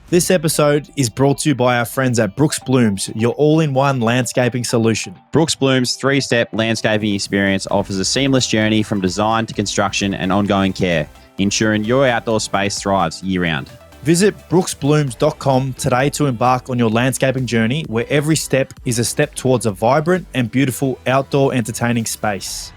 This episode is brought to you by our friends at Brookes Blooms, your all-in-one landscaping solution. Brookes Blooms' three-step landscaping experience offers a seamless journey from design to construction and ongoing care, ensuring your outdoor space thrives year-round. Visit brooksblooms.com today to embark on your landscaping journey, where every step is a step towards a vibrant and beautiful outdoor entertaining space.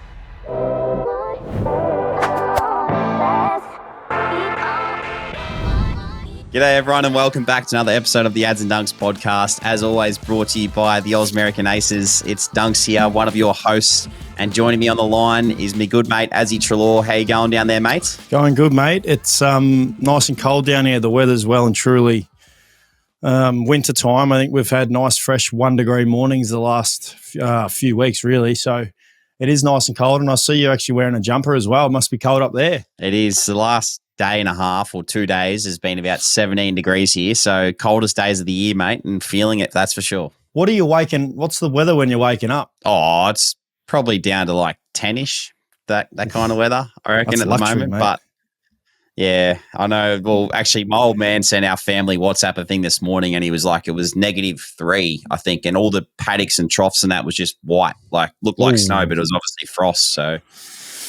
G'day everyone and welcome back to another episode of the Ads and Dunks podcast. As always, brought to you by the Oz American Aces. It's Dunks here, one of your hosts, and joining me on the line is my good mate, Treloar. How you going down there, mate? Going good, mate. It's nice and cold down here. The weather's well and truly winter time. I think we've had nice, fresh 1 degree mornings the last few weeks, really. So it is nice and cold, and I see you actually wearing a jumper as well. It must be cold up there. It is. The last day and a half or 2 days has been about 17 degrees here. So coldest days of the year, mate, and feeling it, that's for sure. What's the weather when you're waking up? Oh, it's probably down to like 10-ish, that kind of weather, I reckon. That's at luxury, the moment. Mate. But yeah, I know. Well, actually, my old man sent our family WhatsApp a thing this morning, and he was like, it was -3, I think, and all the paddocks and troughs and that was just white, like looked like snow, but it was obviously frost. So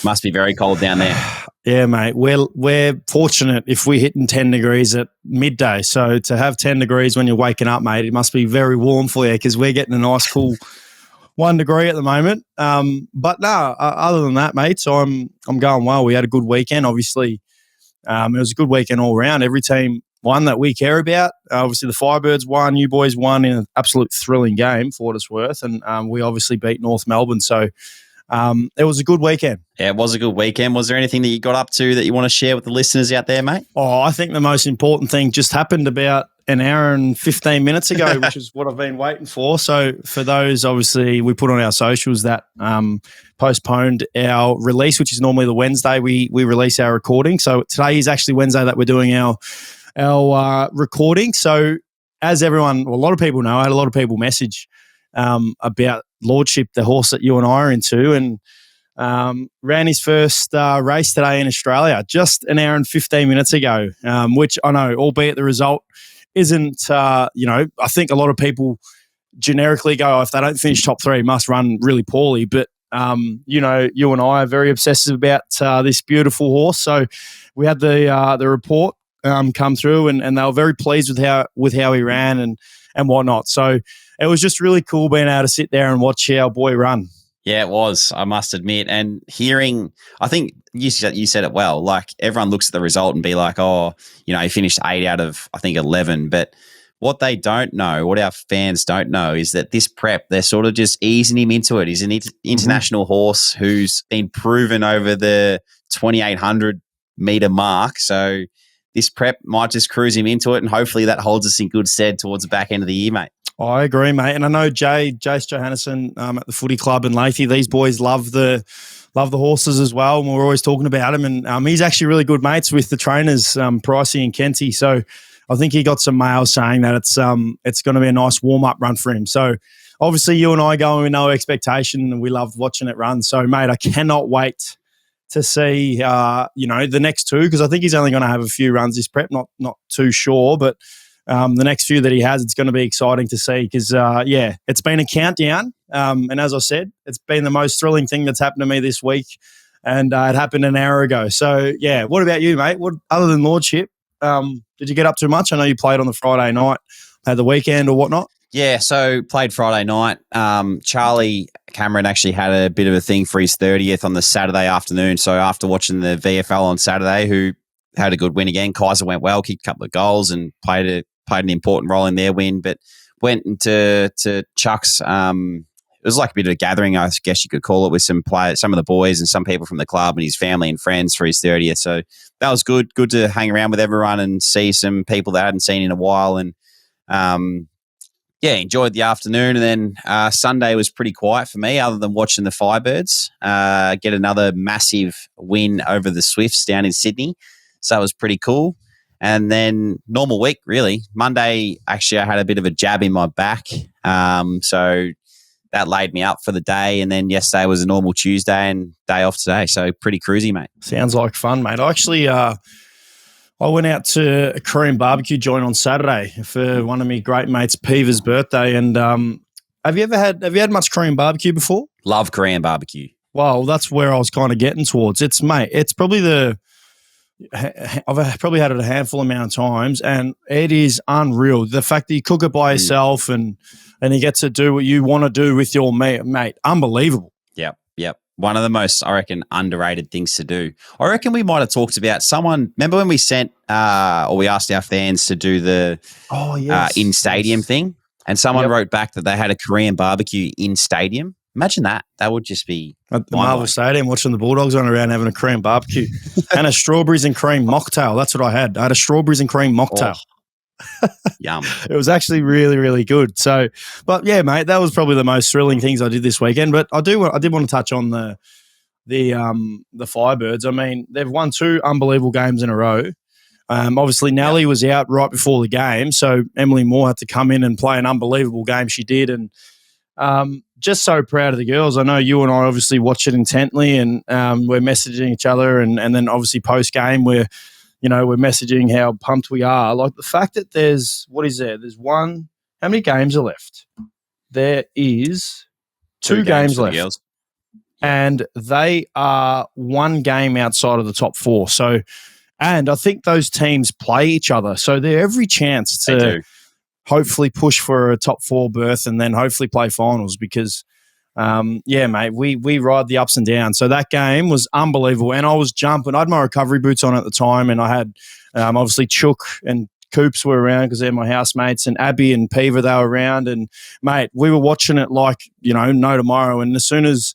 must be very cold down there. Yeah, mate. We're fortunate if we're hitting 10 degrees at midday. So to have 10 degrees when you're waking up, mate, it must be very warm for you because we're getting a nice cool 1 degree at the moment. But no, other than that, mate, so I'm going well. We had a good weekend, obviously. It was a good weekend all around. Every team won that we care about. Obviously, the Firebirds won. You boys won in an absolute thrilling game for what it's worth. And we obviously beat North Melbourne. So it was a good weekend. Yeah, it was a good weekend. Was there anything that you got up to that you want to share with the listeners out there, mate? Oh, I think the most important thing just happened about an hour and 15 minutes ago, which is what I've been waiting for. So for those, obviously, we put on our socials that postponed our release, which is normally the Wednesday we release our recording. So today is actually Wednesday that we're doing our recording. So as everyone, well, a lot of people know, I had a lot of people message about Lordship, the horse that you and I are into, and ran his first race today in Australia just an hour and 15 minutes ago, which I know, albeit the result isn't, I think a lot of people generically go, oh, if they don't finish top three, must run really poorly. But, you and I are very obsessive about this beautiful horse. So we had the report come through and they were very pleased with how he ran and whatnot. So it was just really cool being able to sit there and watch our boy run. Yeah, it was, I must admit. And hearing, I think you said it well, like everyone looks at the result and be like, oh, he finished 8 out of, I think, 11. But what they don't know, what our fans don't know is that this prep, they're sort of just easing him into it. He's an international horse who's been proven over the 2,800 metre mark. So this prep might just cruise him into it, and hopefully that holds us in good stead towards the back end of the year, mate. I agree, mate. And I know Jace Johannesson at the Footy Club and Lathy, these boys love the horses as well, and we're always talking about him. And he's actually really good mates with the trainers, Pricey and Kenty. So I think he got some mail saying that it's going to be a nice warm-up run for him. So obviously you and I going with no expectation, and we loved watching it run. So, mate, I cannot wait to see, the next two, because I think he's only going to have a few runs this prep, not too sure, but the next few that he has, it's going to be exciting to see because, it's been a countdown. And as I said, it's been the most thrilling thing that's happened to me this week, and it happened an hour ago. So, yeah, what about you, mate? What other than Lordship, did you get up too much? I know you played on the Friday night, had the weekend or whatnot. Yeah, so played Friday night. Charlie Cameron actually had a bit of a thing for his 30th on the Saturday afternoon. So after watching the VFL on Saturday, who had a good win again, Kaiser went well, kicked a couple of goals and played an important role in their win, but went into Chuck's. It was like a bit of a gathering, I guess you could call it, with some of the boys and some people from the club and his family and friends for his 30th. So that was good. Good to hang around with everyone and see some people that I hadn't seen in a while. And enjoyed the afternoon. And then Sunday was pretty quiet for me, other than watching the Firebirds get another massive win over the Swifts down in Sydney. So it was pretty cool. And then normal week, really. Monday, actually, I had a bit of a jab in my back. So that laid me up for the day. And then yesterday was a normal Tuesday and day off today. So pretty cruisy, mate. Sounds like fun, mate. I actually I went out to a Korean barbecue joint on Saturday for one of my great mates, Peeva's birthday. And have you had much Korean barbecue before? Love Korean barbecue. Well, that's where I was kind of getting towards. It's probably I've probably had it a handful amount of times, and it is unreal. The fact that you cook it by yourself and you get to do what you want to do with your mate, unbelievable. Yep. One of the most, I reckon, underrated things to do. I reckon we might have talked about someone. Remember when we sent or we asked our fans to do the in stadium thing, and someone wrote back that they had a Korean barbecue in stadium. Imagine that. That would just be at the Marvel Stadium watching the Bulldogs run around having a Korean barbecue and a strawberries and cream mocktail. That's what I had. I had a strawberries and cream mocktail. Yum. It was actually really, really good. So, but yeah, mate, that was probably the most thrilling things I did this weekend. But I did want to touch on the Firebirds. I mean, they've won 2 unbelievable games in a row. Obviously, Nelly was out right before the game, so Emily Moore had to come in and play an unbelievable game. She did, and just so proud of the girls. I know you and I obviously watch it intently, and we're messaging each other, and then obviously post game we're messaging how pumped we are. Like the fact that there's one. How many games are left? There is 2 games left, and they are 1 game outside of the top 4. So, and I think those teams play each other, so they're every chance to hopefully push for a top 4 berth and then hopefully play finals because, mate, we ride the ups and downs. So that game was unbelievable. And I was jumping. I had my recovery boots on at the time, and I had obviously Chook and Coops were around because they're my housemates, and Abby and Peeva, they were around. And, mate, we were watching it like, no tomorrow. And as soon as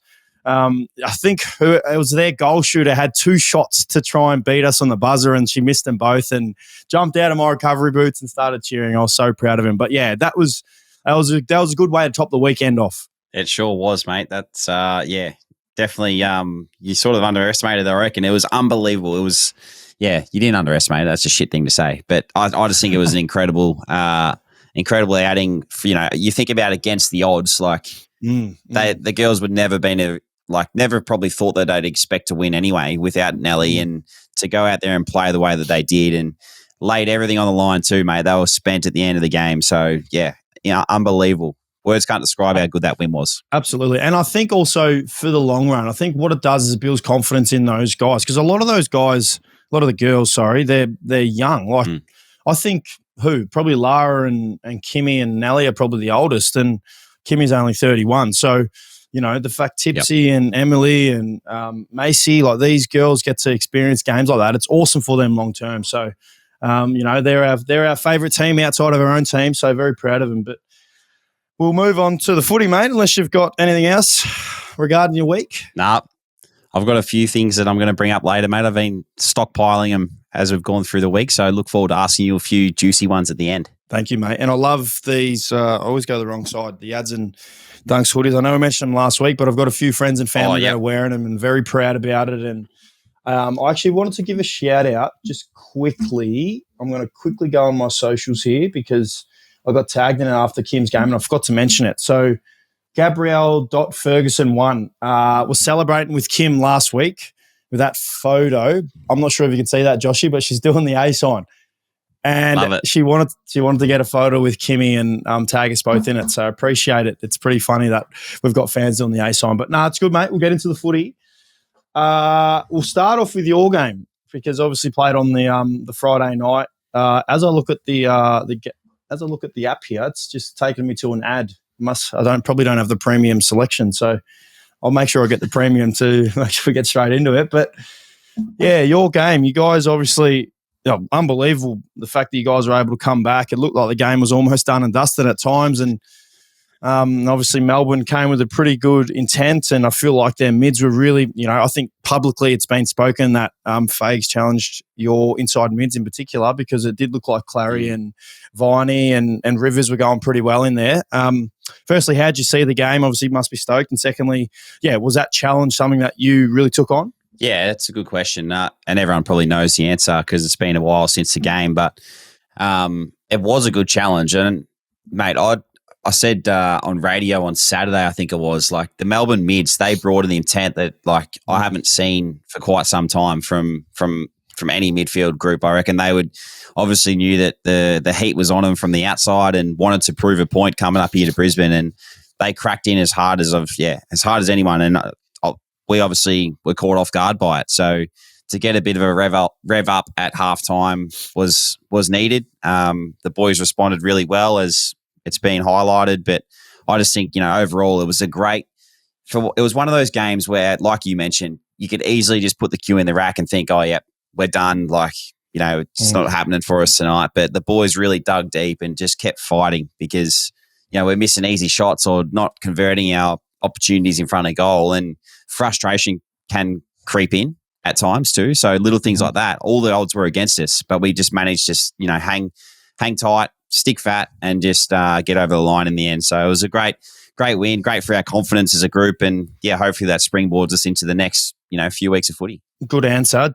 I think it was their goal shooter had 2 shots to try and beat us on the buzzer, and she missed them both and jumped out of my recovery boots and started cheering. I was so proud of him. But yeah, that was a good way to top the weekend off. It sure was, mate. That's definitely. You sort of underestimated it, I reckon. It was unbelievable. It was, you didn't underestimate it. That's a shit thing to say, but I just think it was an incredible outing. You think about against the odds, like the girls would never probably thought that they'd expect to win anyway without Nelly, and to go out there and play the way that they did and laid everything on the line too, mate. They were spent at the end of the game. So unbelievable. Words can't describe how good that win was. Absolutely. And I think also for the long run, I think what it does is it builds confidence in those guys, because a lot of the girls, they're young. Like I think probably Lara and Kimmy and Nelly are probably the oldest, and Kimmy's only 31. So, the fact Tipsy and Emily and Macy, like these girls get to experience games like that, it's awesome for them long term. So, they're our favourite team outside of our own team. So very proud of them. But we'll move on to the footy, mate, unless you've got anything else regarding your week. Nah, I've got a few things that I'm going to bring up later, mate. I've been stockpiling them as we've gone through the week, so I look forward to asking you a few juicy ones at the end. Thank you, mate. And I love these. I always go the wrong side. The ads and Dunks hoodies. I know I mentioned them last week, but I've got a few friends and family that are wearing them and very proud about it. And I actually wanted to give a shout out just quickly. I'm going to quickly go on my socials here because I got tagged in it after Kim's game and I forgot to mention it. So Gabrielle.Ferguson1 was celebrating with Kim last week with that photo. I'm not sure if you can see that, Joshy, but she's doing the A sign. And she wanted to get a photo with Kimmy and tag us both in it. So I appreciate it. It's pretty funny that we've got fans doing the A sign. But it's good, mate. We'll get into the footy. We'll start off with your game because obviously played on the Friday night. As I look at the app here, it's just taken me to an ad. Probably don't have the premium selection, so I'll make sure I get the premium to make sure we get straight into it. But yeah, your game, you guys obviously. Unbelievable the fact that you guys were able to come back. It looked like the game was almost done and dusted at times, and obviously Melbourne came with a pretty good intent, and I feel like their mids were really, I think publicly it's been spoken that Fags challenged your inside mids in particular because it did look like Clary and Viney and Rivers were going pretty well in there. Firstly, how did you see the game? Obviously you must be stoked, and secondly, was that challenge something that you really took on? Yeah, that's a good question. And everyone probably knows the answer because it's been a while since the game. But it was a good challenge. And, mate, I said on radio on Saturday, I think it was, like the Melbourne mids, they brought in the intent that, like, I haven't seen for quite some time from from any midfield group. I reckon they would obviously knew that the heat was on them from the outside and wanted to prove a point coming up here to Brisbane, and they cracked in as hard as anyone. And we obviously were caught off guard by it. So to get a bit of a rev up at halftime was needed. The boys responded really well, as it's been highlighted, but I just think, overall it was it was one of those games where, like you mentioned, you could easily just put the cue in the rack and think, oh, yeah, we're done. Like, it's not happening for us tonight. But the boys really dug deep and just kept fighting because, we're missing easy shots or not converting our opportunities in front of goal, and frustration can creep in at times too. So little things like that, all the odds were against us, but we just managed to, hang tight, stick fat, and just get over the line in the end. So it was a great win, great for our confidence as a group, and hopefully that springboards us into the next, few weeks of footy. Good answer.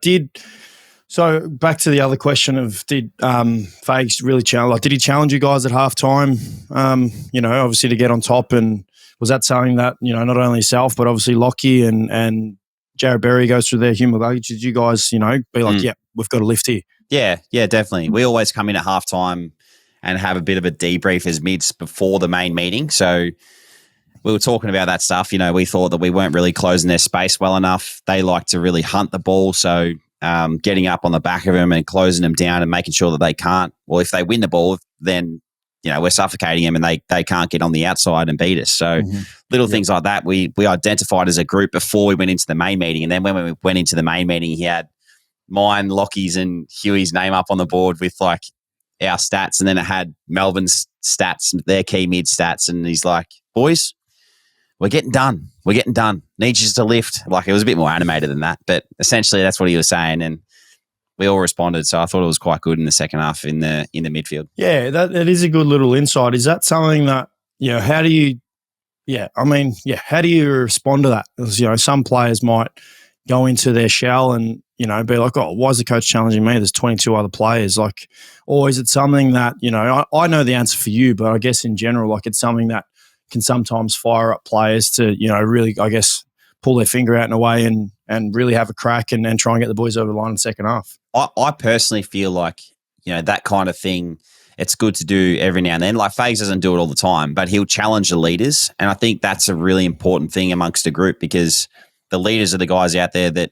So back to the other question of did Fags really challenge? Like, did he challenge you guys at halftime? Obviously to get on top, and was that something that not only yourself but obviously Lockie and Jared Berry goes through their human luggage? Did you guys be like, yeah, we've got a lift here? Yeah, definitely. We always come in at halftime and have a bit of a debrief as mids before the main meeting. So we were talking about that stuff. We thought that we weren't really closing their space well enough. They like to really hunt the ball. So getting up on the back of them and closing them down and making sure that they can't. Well, if they win the ball, then we're suffocating them and they can't get on the outside and beat us. So little things like that we identified as a group before we went into the main meeting. And then when we went into the main meeting, he had mine, Lockie's and Huey's name up on the board with like our stats, and then it had Melbourne's stats, their key mid stats. And he's like, boys, we're getting done. Need you to lift. Like, it was a bit more animated than that, but essentially that's what he was saying. And we all responded. So I thought it was quite good in the second half in the midfield. Yeah, that is a good little insight. Is that something that, how do you respond to that? Because, some players might go into their shell and, be like, oh, why is the coach challenging me? There's 22 other players. Like, or is it something that, I know the answer for you, but I guess in general, like, it's something that can sometimes fire up players to, really, I guess, pull their finger out in a way and really have a crack and try and get the boys over the line in the second half. I personally feel like, that kind of thing, it's good to do every now and then. Like, Fags doesn't do it all the time, but he'll challenge the leaders. And I think that's a really important thing amongst a group, because the leaders are the guys out there that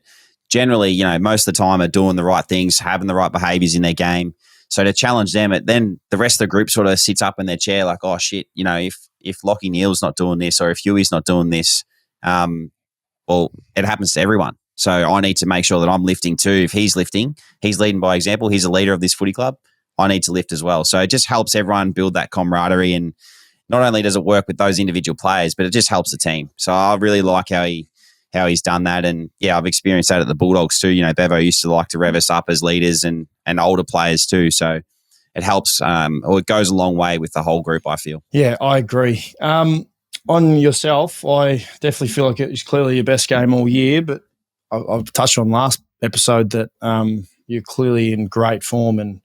generally, most of the time are doing the right things, having the right behaviours in their game. So to challenge them, then the rest of the group sort of sits up in their chair like, oh, shit, if Lockie Neal's not doing this or if Huey's not doing this, well, it happens to everyone. So I need to make sure that I'm lifting too. If he's lifting, he's leading by example. He's a leader of this footy club. I need to lift as well. So it just helps everyone build that camaraderie. And not only does it work with those individual players, but it just helps the team. So I really like how he's done that. And I've experienced that at the Bulldogs too. Bevo used to like to rev us up as leaders and older players too. So it helps, or it goes a long way with the whole group, I feel. Yeah, I agree. On yourself, I definitely feel like it was clearly your best game all year, but I've touched on last episode that you're clearly in great form and,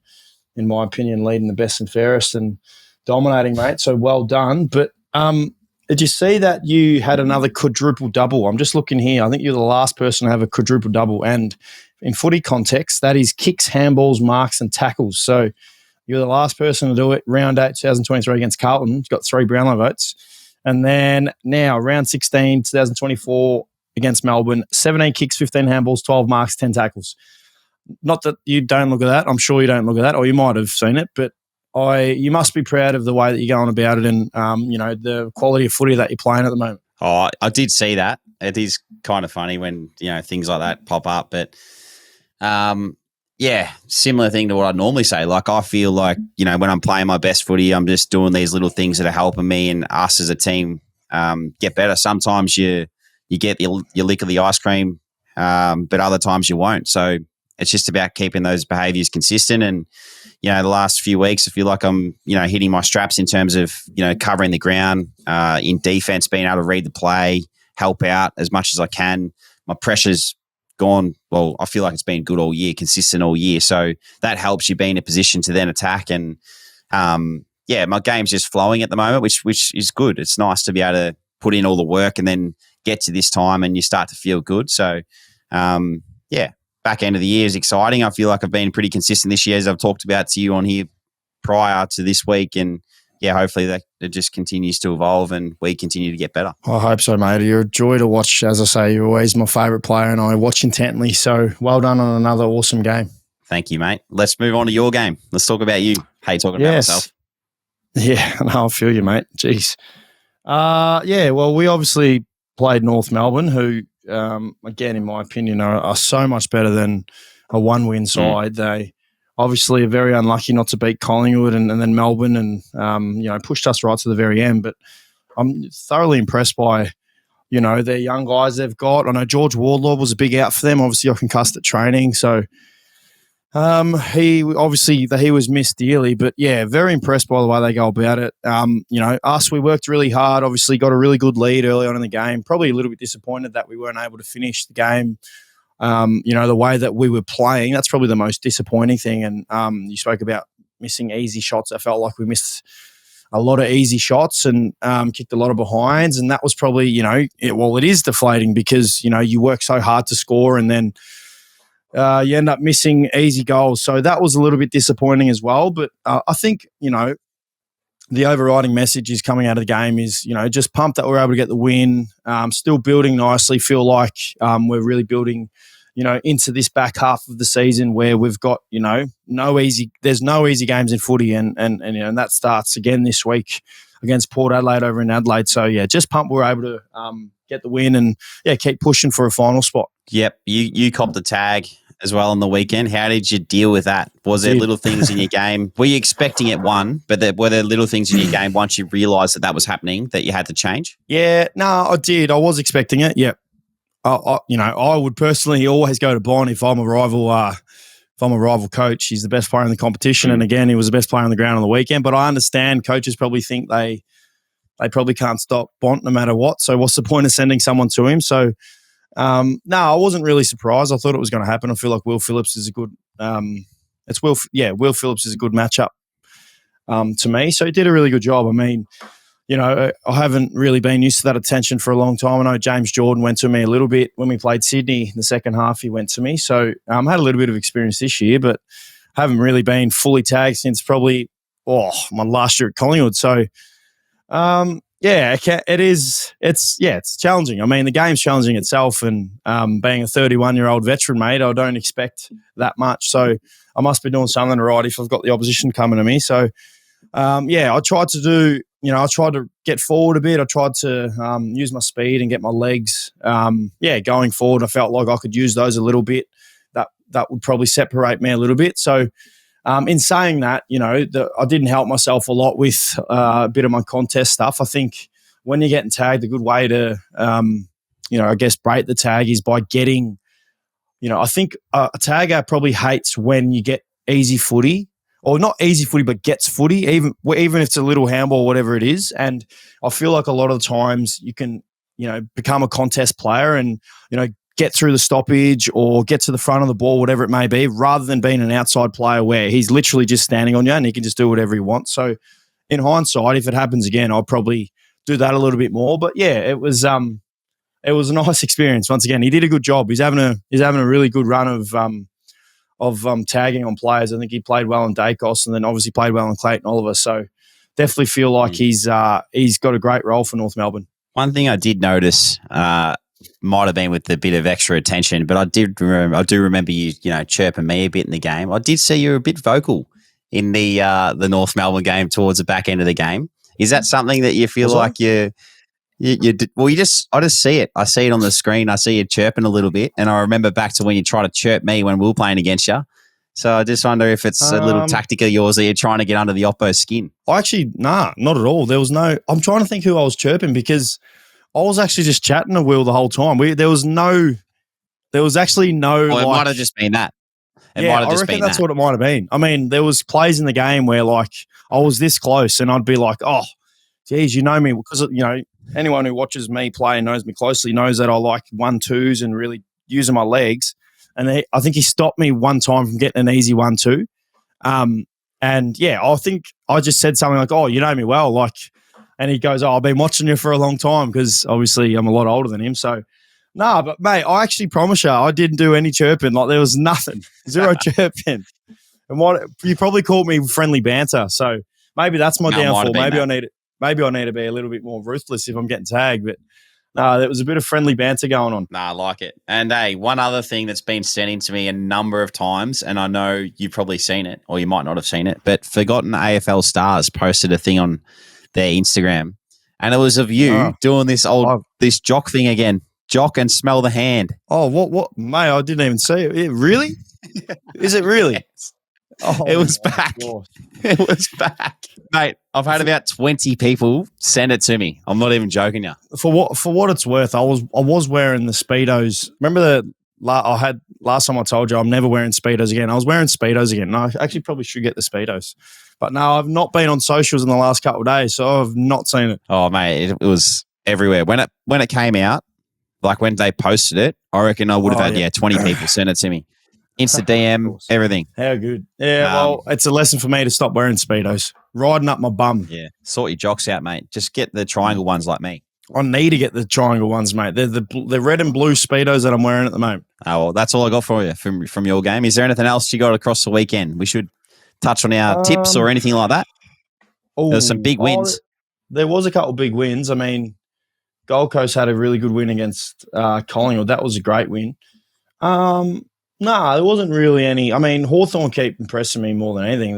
in my opinion, leading the best and fairest and dominating, mate. So well done. But did you see that you had another quadruple double? I'm just looking here. I think you're the last person to have a quadruple double. And in footy context, that is kicks, handballs, marks and tackles. So you're the last person to do it. Round 8, 2023 against Carlton. You've got 3 Brownlow votes. And then now, round 16, 2024 against Melbourne, 17 kicks, 15 handballs, 12 marks, 10 tackles. Not that you don't look at that. I'm sure you don't look at that, or you might have seen it, but you must be proud of the way that you're going about it and, the quality of footy that you're playing at the moment. Oh, I did see that. It is kind of funny when, things like that pop up, but similar thing to what I'd normally say. Like, I feel like, when I'm playing my best footy, I'm just doing these little things that are helping me and us as a team get better. Sometimes you get your lick of the ice cream, but other times you won't. So it's just about keeping those behaviours consistent. And, the last few weeks, I feel like I'm, hitting my straps in terms of, covering the ground, in defence, being able to read the play, help out as much as I can. My pressure's gone, well, I feel like it's been good all year, consistent all year. So that helps you be in a position to then attack. And, my game's just flowing at the moment, which is good. It's nice to be able to put in all the work and then get to this time and you start to feel good. So, back end of the year is exciting. I feel like I've been pretty consistent this year, as I've talked about to you on here prior to this week. And yeah, hopefully that it just continues to evolve and we continue to get better. I hope so, mate. You're a joy to watch. As I say, you're always my favourite player and I watch intently. So well done on another awesome game. Thank you, mate. Let's move on to your game. Let's talk about you. Hey, talking about myself. Yeah, no, I feel you, mate. Jeez. Yeah, well, we obviously played North Melbourne, who, again, in my opinion, are so much better than a one-win side. They obviously are very unlucky not to beat Collingwood and then Melbourne and, pushed us right to the very end. But I'm thoroughly impressed by, their young guys they've got. I know George Wardlaw was a big out for them. Obviously, got concussed at training, so he was missed dearly, but yeah, very impressed by the way they go about it. We worked really hard, obviously got a really good lead early on in the game, probably a little bit disappointed that we weren't able to finish the game. The way that we were playing, that's probably the most disappointing thing. And you spoke about missing easy shots. I felt like we missed a lot of easy shots and kicked a lot of behinds. And that was probably, it is deflating because, you work so hard to score and then you end up missing easy goals. So that was a little bit disappointing as well. But I think, the overriding message is coming out of the game is, just pumped that we're able to get the win, still building nicely, feel like we're really building, into this back half of the season where we've got, there's no easy games in footy and that starts again this week against Port Adelaide over in Adelaide. So, yeah, just pumped we're able to get the win and, keep pushing for a final spot. Yep, you copped the tag as well on the weekend. How did you deal with that? Was there little things in your game? Were you expecting it but were there little things in your game once you realised that was happening that you had to change? Yeah, no, I did. I was expecting it. Yeah. I would personally always go to Bond if I'm a rival. If I'm a rival coach, he's the best player in the competition, and again, he was the best player on the ground on the weekend. But I understand coaches probably think they probably can't stop Bont no matter what. So what's the point of sending someone to him? So no, I wasn't really surprised. I thought it was going to happen. I feel like Will Phillips is a good. Will Phillips is a good matchup to me. So he did a really good job. I mean, I haven't really been used to that attention for a long time. I know James Jordan went to me a little bit when we played Sydney in the second half. He went to me. So I had a little bit of experience this year, but haven't really been fully tagged since probably my last year at Collingwood. So it's challenging. I mean, the game's challenging itself, and being a 31-year-old veteran, mate, I don't expect that much. So I must be doing something right if I've got the opposition coming to me. So I tried to get forward a bit. I tried to use my speed and get my legs. Going forward, I felt like I could use those a little bit. That would probably separate me a little bit. So in saying that, I didn't help myself a lot with a bit of my contest stuff. I think when you're getting tagged, a good way to, break the tag is by getting, I think a tagger probably hates when you get easy footy. Or not easy footy, but gets footy, even if it's a little handball or whatever it is. And I feel like a lot of the times you can, become a contest player and, get through the stoppage or get to the front of the ball, whatever it may be, rather than being an outside player where he's literally just standing on you and he can just do whatever he wants. So in hindsight, if it happens again, I'll probably do that a little bit more. But yeah, it was a nice experience. Once again, he did a good job. He's having a really good run of tagging on players. I think he played well in Dacos and then obviously played well in Clayton Oliver. So definitely feel like he's got a great role for North Melbourne. One thing I did notice might have been with a bit of extra attention, but I do remember you, chirping me a bit in the game. I did see you were a bit vocal in the North Melbourne game towards the back end of the game. Is that something that you feel like I just see it. I see it on the screen. I see you chirping a little bit. And I remember back to when you tried to chirp me when we were playing against you. So I just wonder if it's a little tactic of yours that you're trying to get under the oppo's skin. Not at all. There was no – I'm trying to think who I was chirping because I was actually just chatting to Will the whole time. There was actually no – Well, it might have just been that. I reckon that's what it might have been. I mean, there was plays in the game where like I was this close and I'd be like, oh, geez, you know me because, anyone who watches me play and knows me closely knows that I like 1-2s and really using my legs. And I think he stopped me one time from getting an easy 1-2. I think I just said something like, oh, you know me well. Like, and he goes, oh, I've been watching you for a long time because obviously I'm a lot older than him. So Nah, but mate, I actually promise you, I didn't do any chirping. Like there was nothing, zero chirping. And what you probably called me friendly banter. So maybe that's my downfall. Maybe I need to be a little bit more ruthless if I'm getting tagged. But no, there was a bit of friendly banter going on. Nah, I like it. And hey, one other thing that's been sent in to me a number of times, and I know you've probably seen it, or you might not have seen it, but Forgotten AFL Stars posted a thing on their Instagram, and it was of you doing this this jock thing again. Jock and smell the hand. Oh, what, mate? I didn't even see it. Really? Is it really? Yes. Oh, it was back. Gosh. It was back, mate. I've had about 20 people send it to me. I'm not even joking you. For what it's worth, I was wearing the Speedos. Remember last time I told you I'm never wearing Speedos again. I was wearing Speedos again. No, I actually probably should get the Speedos. But no, I've not been on socials in the last couple of days, so I've not seen it. Oh, mate, it was everywhere. When it came out, like when they posted it, I reckon I would have had 20 people send it to me. Insta DM, everything. How good. Yeah, well, it's a lesson for me to stop wearing Speedos. Riding up my bum. Yeah. Sort your jocks out, mate. Just get the triangle ones like me. I need to get the triangle ones, mate. They're the red and blue Speedos that I'm wearing at the moment. Oh, well, that's all I got for you from your game. Is there anything else you got across the weekend? We should touch on our tips or anything like that. There's some big wins. There was a couple of big wins. I mean, Gold Coast had a really good win against Collingwood. That was a great win. No, there wasn't really any. I mean, Hawthorn keep impressing me more than anything.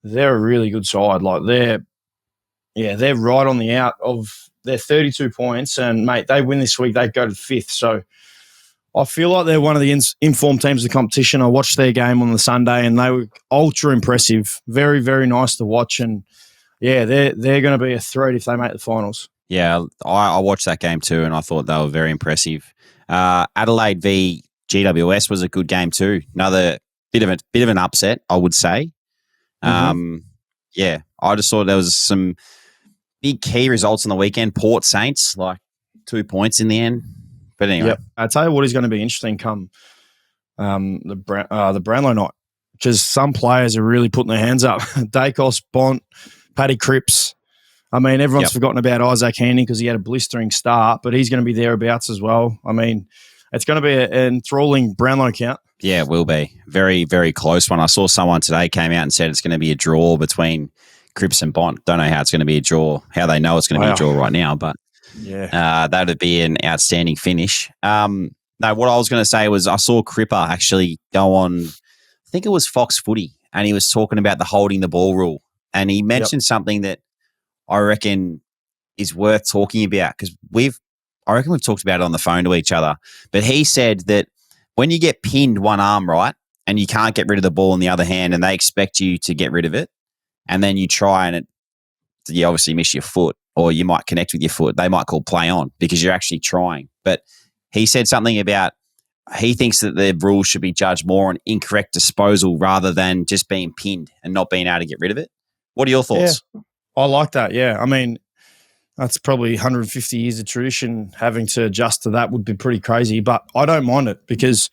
They're a really good side. Like they're right on the out of their 32 points, and mate, they win this week, they go to 5th. So I feel like they're one of the informed teams of the competition. I watched their game on the Sunday, and they were ultra impressive. Very, very nice to watch, and yeah, they're going to be a threat if they make the finals. Yeah, I watched that game too, and I thought they were very impressive. Adelaide v GWS was a good game too. Another bit of an upset, I would say. Yeah, I just thought there was some big key results on the weekend. Port Saints, like 2 points in the end. But anyway, I tell you what is going to be interesting come the Brownlow night, because some players are really putting their hands up. Dacos, Bont, Paddy Cripps. I mean, everyone's forgotten about Isaac Handy because he had a blistering start, but he's going to be thereabouts as well. I mean, it's going to be an enthralling Brownlow count. Yeah, it will be. Very, very close one. I saw someone today came out and said it's going to be a draw between Cripps and Bont. Don't know how it's going to be a draw, how they know it's going to be a draw right now, but that would be an outstanding finish. No, what I was going to say was I saw Cripper actually go on, I think it was Fox Footy, and he was talking about the holding the ball rule. And he mentioned something that I reckon is worth talking about, because I reckon we've talked about it on the phone to each other. But he said that when you get pinned one arm, right, and you can't get rid of the ball in the other hand, and they expect you to get rid of it, and then you try and you obviously miss your foot, or you might connect with your foot, they might call play on because you're actually trying. But he said something about he thinks that the rules should be judged more on incorrect disposal rather than just being pinned and not being able to get rid of it. What are your thoughts? Yeah, I like that, yeah. I mean, that's probably 150 years of tradition. Having to adjust to that would be pretty crazy, but I don't mind it because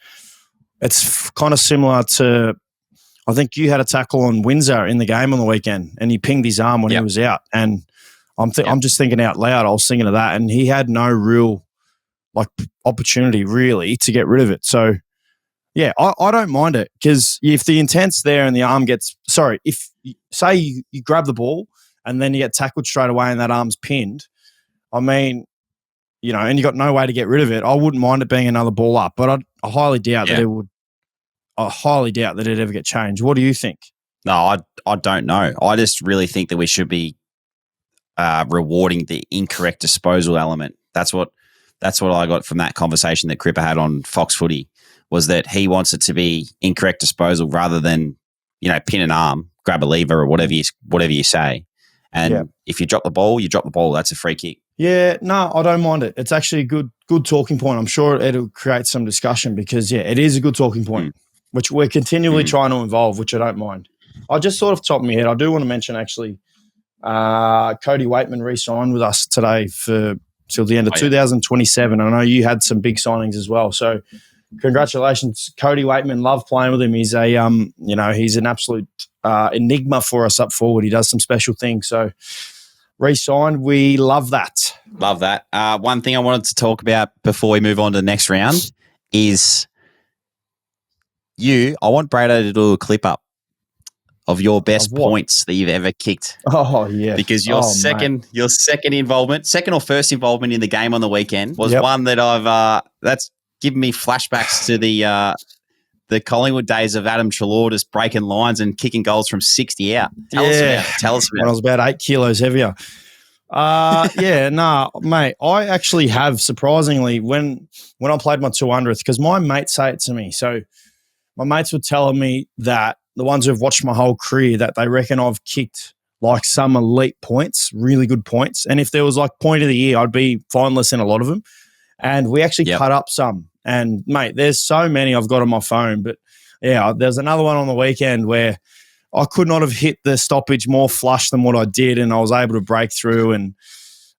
it's kind of similar to, I think you had a tackle on Windsor in the game on the weekend and he pinged his arm when he was out. And I'm just thinking out loud, I was thinking of that, and he had no real opportunity really to get rid of it. So yeah, I don't mind it, because if the intent's there and the arm gets, if say you grab the ball and then you get tackled straight away and that arm's pinned, I mean, and you got no way to get rid of it, I wouldn't mind it being another ball up, but I highly doubt that it would. I highly doubt that it'd ever get changed. What do you think? No, I don't know. I just really think that we should be rewarding the incorrect disposal element. That's what I got from that conversation that Cripper had on Fox Footy, was that he wants it to be incorrect disposal rather than, pin an arm, grab a lever, or whatever you say. And if you drop the ball, you drop the ball. That's a free kick. Yeah, no, I don't mind it. It's actually a good talking point. I'm sure it'll create some discussion because, it is a good talking point, which we're continually trying to involve, which I don't mind. I just sort of top of my head, I do want to mention actually Cody Waitman re-signed with us today till the end of 2027. I know you had some big signings as well. So congratulations, Cody Waitman. Love playing with him. He's he's an absolute enigma for us up forward. He does some special things. So re-signed. We love that. Love that. One thing I wanted to talk about before we move on to the next round is I want Brado to do a clip up of your best points that you've ever kicked. Oh, yeah. Because your second involvement, second or first involvement in the game on the weekend was one that that's given me flashbacks to the Collingwood days of Adam Treloar just breaking lines and kicking goals from 60 out. Tell us about it. When I was about 8 kilos heavier. Mate, I actually have, surprisingly, when I played my 200th, because my mates say it to me. So my mates were telling me that the ones who've watched my whole career, that they reckon I've kicked like some elite points, really good points. And if there was like point of the year, I'd be finalist in a lot of them. And we actually cut up some. And, mate, there's so many I've got on my phone. But, yeah, there's another one on the weekend where I could not have hit the stoppage more flush than what I did, and I was able to break through. And,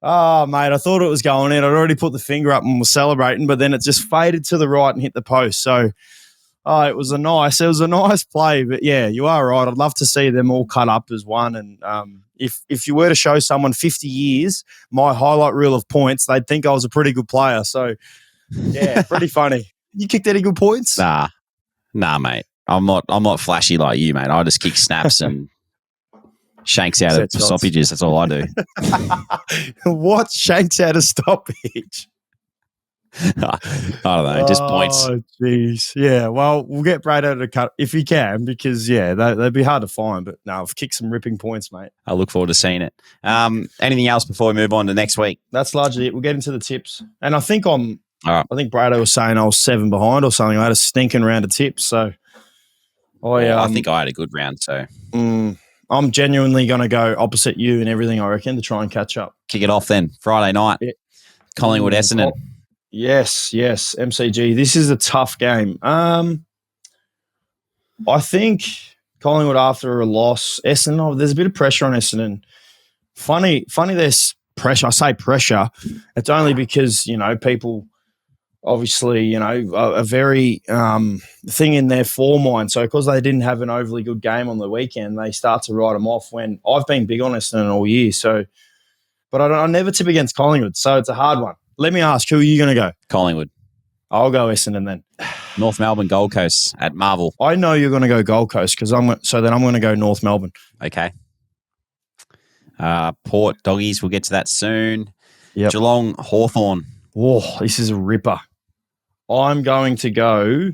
mate, I thought it was going in. I'd already put the finger up and was celebrating, but then it just faded to the right and hit the post. So, it was a nice play. But, yeah, you are right. I'd love to see them all cut up as one. And if you were to show someone 50 years my highlight reel of points, they'd think I was a pretty good player. So, yeah, pretty funny. You kicked any good points? Nah, mate. I'm not flashy like you, mate. I just kick snaps and shanks out of stoppages. That's all I do. What shanks out of stoppage? I don't know. Just points. Oh, jeez. Yeah, well, we'll get Brado to cut if he can because, they'd be hard to find. But, no, I've kicked some ripping points, mate. I look forward to seeing it. Anything else before we move on to next week? That's largely it. We'll get into the tips. And I think I think Brado was saying I was 7 behind or something. I had a stinking round of tips. So I think I had a good round. So I'm genuinely going to go opposite you and everything, I reckon, to try and catch up. Kick it off then. Friday night. Yeah. Collingwood Essendon. Yes. MCG. This is a tough game. I think Collingwood after a loss. Essendon, there's a bit of pressure on Essendon. Funny there's pressure. I say pressure. It's only because, people obviously, a very thing in their form mind. So because they didn't have an overly good game on the weekend, they start to write them off when I've been big on Essendon all year. So, but I never tip against Collingwood, so it's a hard one. Let me ask, who are you going to go? Collingwood. I'll go Essendon then. North Melbourne Gold Coast at Marvel. I know you're going to go Gold Coast so then I'm going to go North Melbourne. Okay. Port Doggies, we'll get to that soon. Yep. Geelong Hawthorn. Oh, this is a ripper. I'm going to go.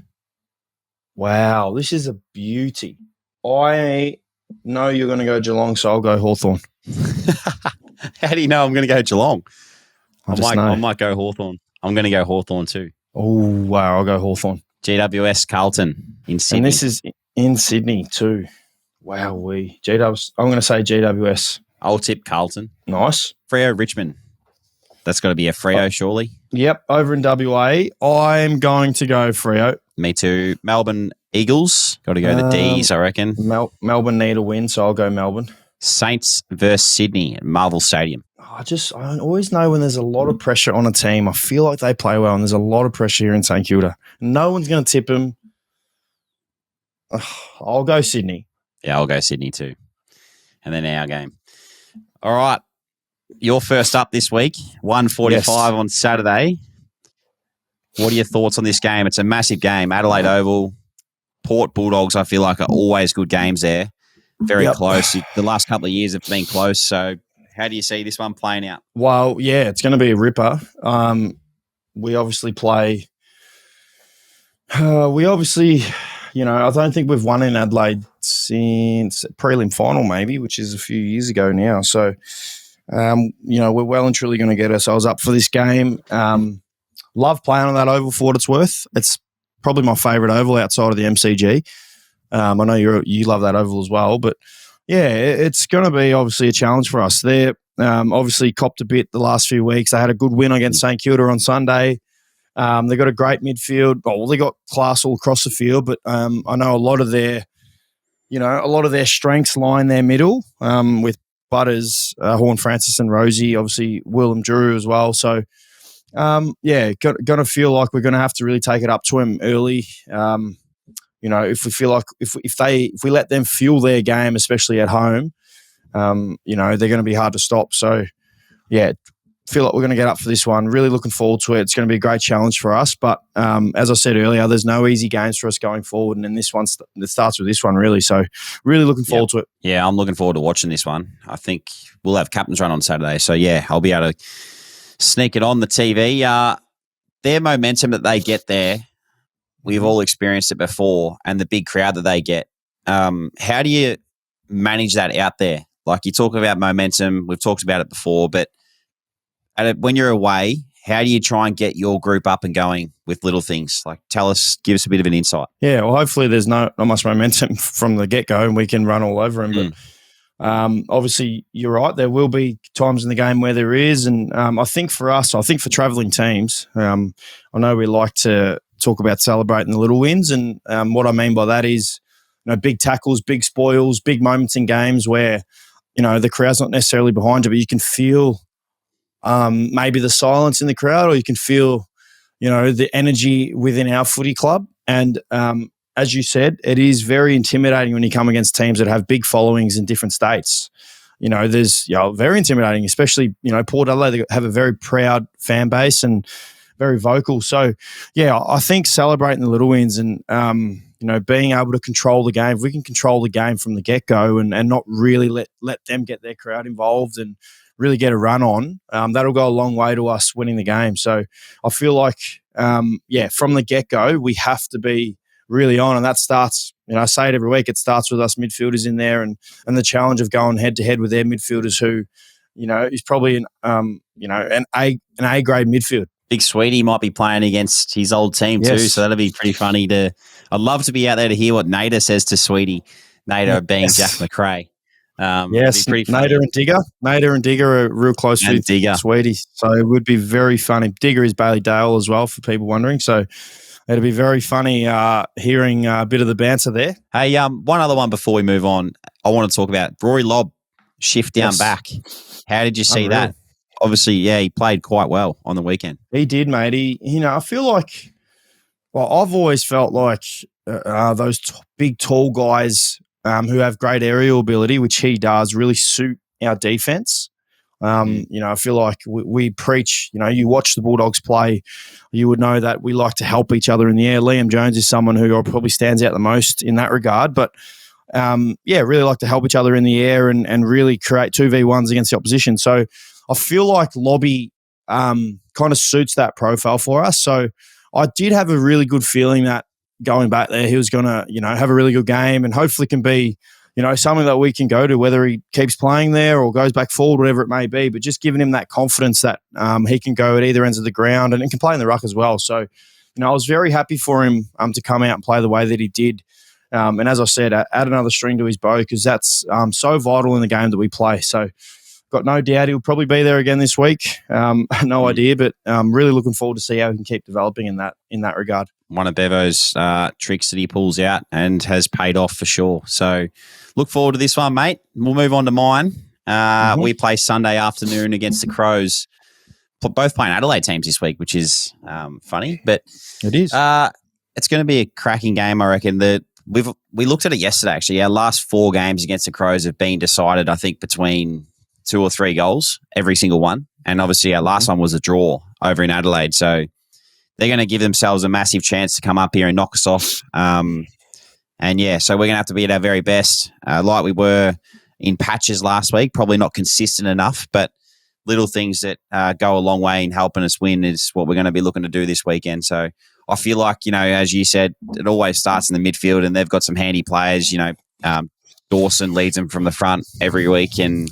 Wow, this is a beauty. I know you're going to go Geelong, so I'll go Hawthorn. How do you know I'm going to go Geelong? I might go Hawthorn. I'm going to go Hawthorn too. Oh, wow, I'll go Hawthorn. GWS Carlton in Sydney. And this is in Sydney too. Wow, I'm going to say GWS. I'll tip Carlton. Nice. Freo Richmond. That's got to be a Freo, surely. Yep, over in WA. I'm going to go Freo. Me too. Melbourne Eagles. Got to go the D's, I reckon. Melbourne need a win, so I'll go Melbourne. Saints versus Sydney at Marvel Stadium. I always know when there's a lot of pressure on a team. I feel like they play well, and there's a lot of pressure here in St Kilda. No one's going to tip them. I'll go Sydney. Yeah, I'll go Sydney too. And then our game. All right. You're first up this week, 1:45 on Saturday. What are your thoughts on this game? It's a massive game. Adelaide Oval, Port Bulldogs, I feel like are always good games there. Very close. The last couple of years have been close. So how do you see this one playing out? Well, yeah, it's going to be a ripper. We obviously play I don't think we've won in Adelaide since prelim final maybe, which is a few years ago now. So, we're well and truly going to get ourselves up for this game. Love playing on that oval for what it's worth. It's probably my favourite oval outside of the MCG. I know you love that oval as well, but yeah, it's going to be obviously a challenge for us. They're obviously copped a bit the last few weeks. They had a good win against St Kilda on Sunday. They got a great midfield. Well, they got class all across the field, but I know a lot of their strengths lie in their middle with Butters, Horn Francis and Rosie, obviously Willem Drew as well. So, going to feel like we're going to have to really take it up to him early. If we feel like if we let them fuel their game, especially at home, they're going to be hard to stop. So, yeah, feel like we're going to get up for this one. Really looking forward to it. It's going to be a great challenge for us. But as I said earlier, there's no easy games for us going forward. And then this one it starts with this one, really. So really looking forward to it. Yeah, I'm looking forward to watching this one. I think we'll have captain's run on Saturday. So, yeah, I'll be able to sneak it on the TV. Their momentum that they get there, we've all experienced it before, and the big crowd that they get. How do you manage that out there? Like, you talk about momentum. We've talked about it before, but when you're away, how do you try and get your group up and going with little things? Like, give us a bit of an insight. Yeah, well, hopefully there's not much momentum from the get-go and we can run all over them. But obviously, you're right. There will be times in the game where there is. And I think for travelling teams, I know we like to talk about celebrating the little wins. And what I mean by that is, big tackles, big spoils, big moments in games where, the crowd's not necessarily behind you, but you can feel maybe the silence in the crowd, or you can feel, the energy within our footy club. And as you said, it is very intimidating when you come against teams that have big followings in different states. There's very intimidating, especially, Port Adelaide, they have a very proud fan base and very vocal. So, yeah, I think celebrating the little wins and, being able to control the game, if we can control the game from the get-go and not really let them get their crowd involved and really get a run on, that'll go a long way to us winning the game. So I feel like, from the get-go, we have to be really on, and that starts, I say it every week, it starts with us midfielders in there and the challenge of going head-to-head with their midfielders who, is probably an A-grade midfield. Big Sweetie might be playing against his old team too, so that'll be pretty funny I'd love to be out there to hear what Nader says to Sweetie. Nader being Jack McRae. Yes, Nader and Digger are real close with Sweetie, so it would be very funny. Digger is Bailey Dale as well, for people wondering, so it'll be very funny hearing a bit of the banter there. Hey, one other one before we move on, I want to talk about Rory Lobb shift down back. How did you see that? Obviously, he played quite well on the weekend. He did, mate. I feel like, I've always felt like those big, tall guys who have great aerial ability, which he does, really suit our defense. I feel like we preach, you watch the Bulldogs play, you would know that we like to help each other in the air. Liam Jones is someone who probably stands out the most in that regard, but really like to help each other in the air and really create 2v1s against the opposition. So I feel like Lobby kind of suits that profile for us. So I did have a really good feeling that going back there, he was going to, have a really good game and hopefully can be, something that we can go to, whether he keeps playing there or goes back forward, whatever it may be, but just giving him that confidence that he can go at either ends of the ground and can play in the ruck as well. So, I was very happy for him to come out and play the way that he did. And as I said, add another string to his bow because that's so vital in the game that we play. So, got no doubt he'll probably be there again this week. No idea, but really looking forward to see how he can keep developing in that regard. One of Bevo's tricks that he pulls out and has paid off for sure. So look forward to this one, mate. We'll move on to mine. We play Sunday afternoon against the Crows. Both playing Adelaide teams this week, which is funny, but it is. It's going to be a cracking game, I reckon. We looked at it yesterday, actually. Our last 4 games against the Crows have been decided, I think, between 2 or 3 goals, every single one. And obviously our last one was a draw over in Adelaide. So they're going to give themselves a massive chance to come up here and knock us off. So we're going to have to be at our very best, like we were in patches last week, probably not consistent enough, but little things that go a long way in helping us win is what we're going to be looking to do this weekend. So I feel like, as you said, it always starts in the midfield and they've got some handy players. Dawson leads them from the front every week and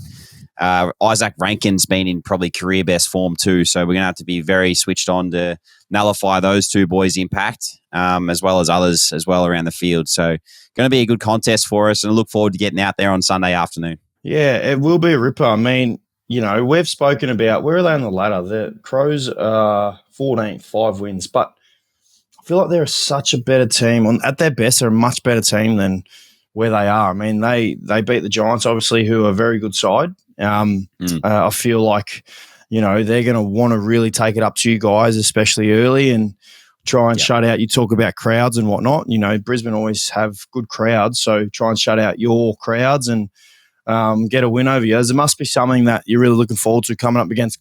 Isaac Rankin's been in probably career best form too. So we're going to have to be very switched on to nullify those 2 boys' impact as well as others as well around the field. So going to be a good contest for us and I look forward to getting out there on Sunday afternoon. Yeah, it will be a ripper. I mean, we've spoken about where are they on the ladder? The Crows are 14th, 5 wins, but I feel like they're such a better team. At their best, they're a much better team than where they are. I mean, they beat the Giants, obviously, who are a very good side. I feel like, they're going to want to really take it up to you guys, especially early, and try and shut out. You talk about crowds and whatnot. Brisbane always have good crowds, so try and shut out your crowds and get a win over you. There must be something that you're really looking forward to coming up against,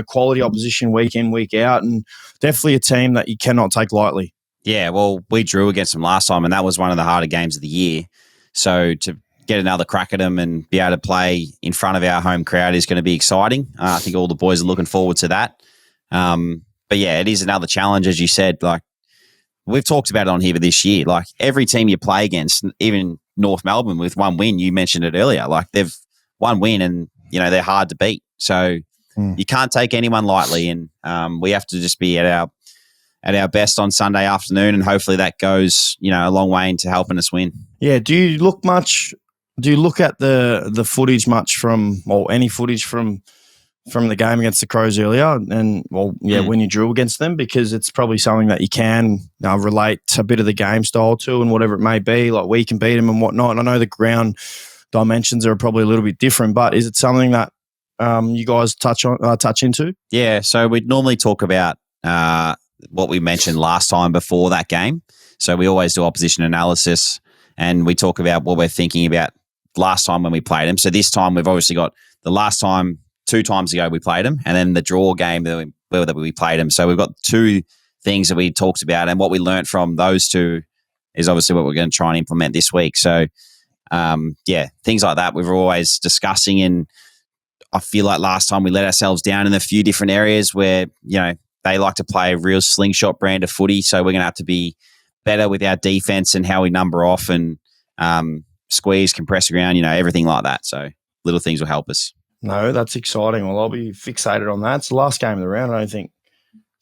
quality opposition week in, week out, and definitely a team that you cannot take lightly. Yeah, well, we drew against them last time, and that was one of the harder games of the year. So to get another crack at them and be able to play in front of our home crowd is going to be exciting. I think all the boys are looking forward to that. But yeah, it is another challenge, as you said. Like, we've talked about it on here this year. Like, every team you play against, even North Melbourne with one win, you mentioned it earlier, like they've one win and, they're hard to beat. So you can't take anyone lightly, and we have to just be at our best on Sunday afternoon, and hopefully that goes, a long way into helping us win. Yeah. Do you look at the footage much any footage from the game against the Crows earlier? And, when you drew against them, because it's probably something that you can relate a bit of the game style to, and whatever it may be, like we can beat them and whatnot. And I know the ground dimensions are probably a little bit different, but is it something that you guys touch into? Yeah. So we'd normally talk about what we mentioned last time before that game. So we always do opposition analysis, and we talk about what we're thinking about last time when we played them. So this time we've obviously got the last time, 2 times ago we played them, and then the draw game that we played them. So we've got 2 things that we talked about, and what we learnt from those 2 is obviously what we're going to try and implement this week. So, things like that we're always discussing, and I feel like last time we let ourselves down in a few different areas where, they like to play a real slingshot brand of footy. So we're going to have to be better with our defense and how we number off and squeeze, compress around, everything like that. So little things will help us. No, that's exciting. Well, I'll be fixated on that. It's the last game of the round. I don't think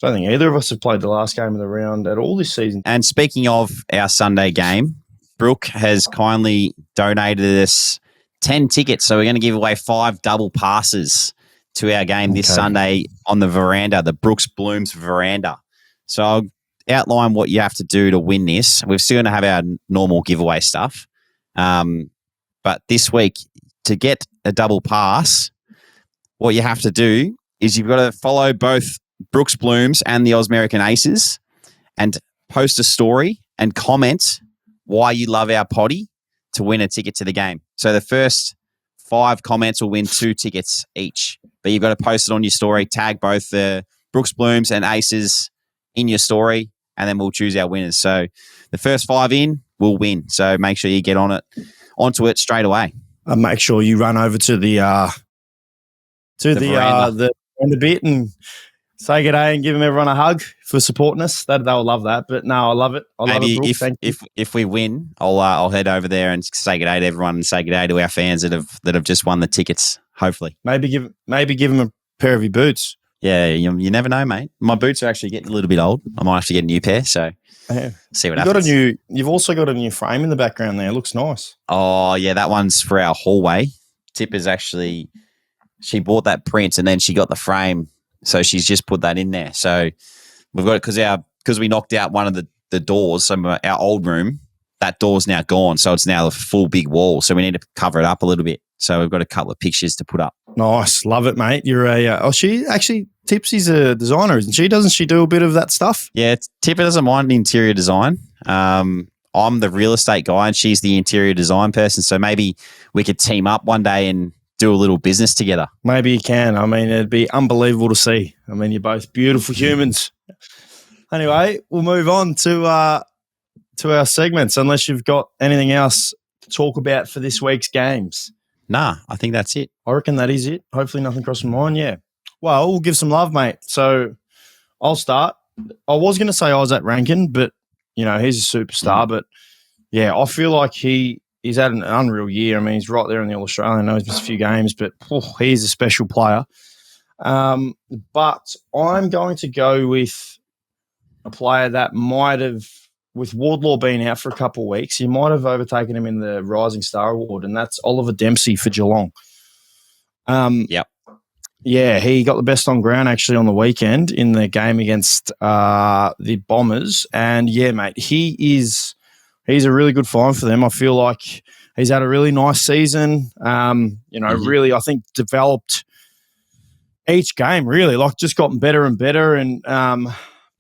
either of us have played the last game of the round at all this season. And speaking of our Sunday game, Brooke has kindly donated us 10 tickets. So we're going to give away 5 double passes to our game this Sunday on the veranda, the Brookes Blooms veranda. So I'll outline what you have to do to win this. We're still going to have our normal giveaway stuff. But this week, to get a double pass, what you have to do is you've got to follow both Brookes Blooms and the Ausmerican Aces and post a story and comment why you love our potty to win a ticket to the game. So the first 5 comments will win 2 tickets each. But you've got to post it on your story, tag both the Brookes Blooms and Aces in your story, and then we'll choose our winners. So the first 5 in will win. So make sure you get onto it straight away. Make sure you run over to the bit and say good day and give everyone a hug for supporting us. They'll love that. But no, I love it. I love it, Brooke. If we win, I'll head over there and say good day to everyone and say good day to our fans that have just won the tickets. Hopefully, maybe give them a pair of your boots. Yeah, you never know, mate. My boots are actually getting a little bit old. I might have to get a new pair. So see what happens. You've also got a new frame in the background there. It looks nice. Oh yeah, that one's for our hallway. Tipper's actually, she bought that print and then she got the frame. So she's just put that in there. So we've got it because we knocked out one of the doors. So our old room, that door's now gone. So it's now a full big wall. So we need to cover it up a little bit. So we've got a couple of pictures to put up. Nice. Love it, mate. You're she actually, Tipsy's a designer, isn't she? Doesn't she do a bit of that stuff? Yeah, Tipper doesn't mind interior design. I'm the real estate guy and she's the interior design person. So maybe we could team up one day and do a little business together. Maybe you can. I mean, it'd be unbelievable to see. I mean, you're both beautiful humans. Anyway, we'll move on to our segments, unless you've got anything else to talk about for this week's games. Nah, I think that's it. I reckon that is it. Hopefully nothing crossed my mind. Yeah. Well, we'll give some love, mate. So I'll start. I was going to say Isaac Rankin, but, he's a superstar. But, yeah, I feel like he's had an unreal year. I mean, he's right there in the All-Australian. I know he's missed a few games, but he's a special player. But I'm going to go with a player that might have, with Wardlaw being out for a couple of weeks, he might have overtaken him in the Rising Star Award, and that's Oliver Dempsey for Geelong. Yep. Yeah, he got the best on ground actually on the weekend in the game against the Bombers. And, yeah, mate, he's a really good find for them. I feel like he's had a really nice season, really, I think, developed each game, really, like just gotten better and better and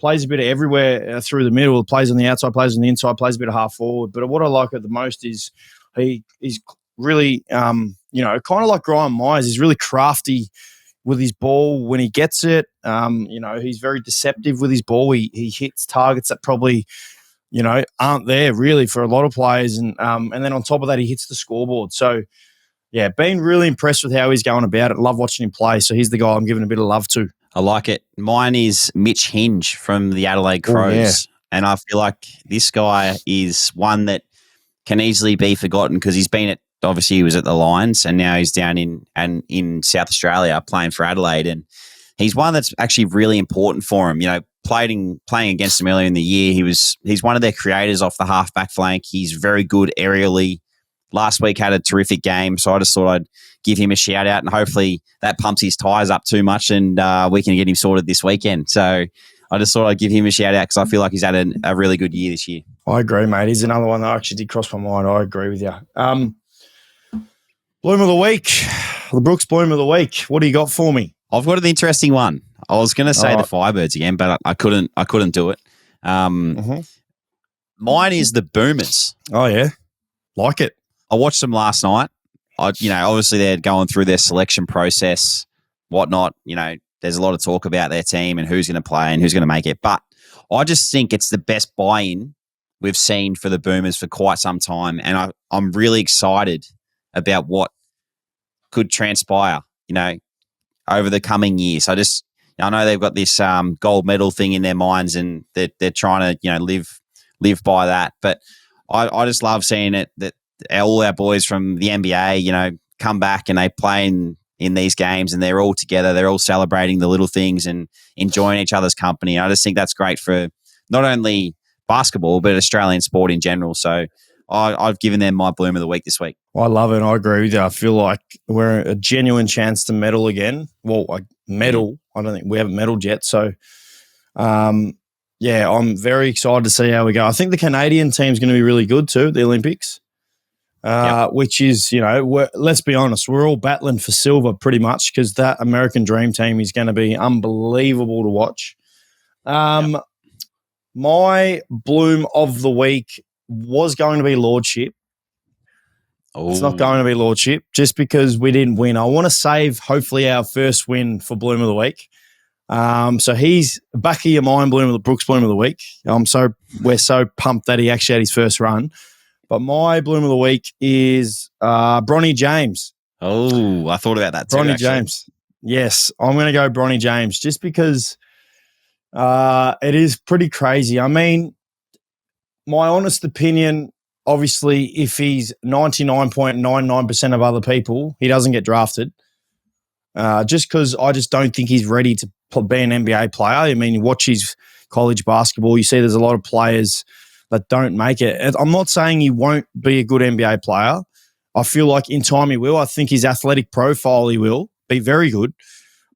plays a bit of everywhere through the middle, plays on the outside, plays on the inside, plays a bit of half forward. But what I like at the most is he's really kind of like Graham Myers. He's really crafty with his ball when he gets it. He's very deceptive with his ball. He hits targets that probably, aren't there really for a lot of players. And then on top of that, he hits the scoreboard. So, yeah, been really impressed with how he's going about it. Love watching him play. So he's the guy I'm giving a bit of love to. I like it. Mine is Mitch Hinge from the Adelaide Crows. Yeah. And I feel like this guy is one that can easily be forgotten because he's been obviously he was at the Lions and now he's down in South Australia playing for Adelaide. And he's one that's actually really important for him. Playing against him earlier in the year, he's one of their creators off the half-back flank. He's very good aerially. Last week had a terrific game, so I just thought I'd give him a shout out and hopefully that pumps his tyres up too much and we can get him sorted this weekend. So I just thought I'd give him a shout out because I feel like he's had a really good year this year. I agree, mate. He's another one that actually did cross my mind. I agree with you. Bloom of the week, the Brookes Bloom of the week. What do you got for me? I've got an interesting one. I was going to say the Firebirds again, but I couldn't do it. Mine is the Boomers. Oh, yeah. Like it. I watched them last night. Obviously they're going through their selection process, whatnot. There's a lot of talk about their team and who's going to play and who's going to make it. But I just think it's the best buy-in we've seen for the Boomers for quite some time. And I'm really excited about what could transpire, over the coming years. I know they've got this gold medal thing in their minds and they're trying to, live by that. But I just love seeing it that all our boys from the NBA, come back and they play in these games and they're all together. They're all celebrating the little things and enjoying each other's company. I just think that's great for not only basketball, but Australian sport in general. So I've given them my Bloom of the Week this week. I love it. I agree with you. I feel like we're a genuine chance to medal again. Well, medal. I don't think we haven't medaled yet. So, I'm very excited to see how we go. I think the Canadian team's going to be really good too at the Olympics. Which is, let's be honest, we're all battling for silver pretty much because that American Dream team is going to be unbelievable to watch. My Bloom of the Week was going to be Lordship. Oh. It's not going to be Lordship just because we didn't win. I want to save hopefully our first win for Bloom of the Week. So he's back of your mind, Brookes Bloom of the Week. We're so pumped that he actually had his first run. But my Bloom of the Week is Bronny James. Oh, I thought about that too. Bronny James. Yes, I'm going to go Bronny James just because it is pretty crazy. I mean, my honest opinion, obviously, if he's 99.99% of other people, he doesn't get drafted. Just because I just don't think he's ready to be an NBA player. I mean, you watch his college basketball, you see there's a lot of players that don't make it. I'm not saying he won't be a good NBA player. I feel like in time he will. I think his athletic profile, he will be very good.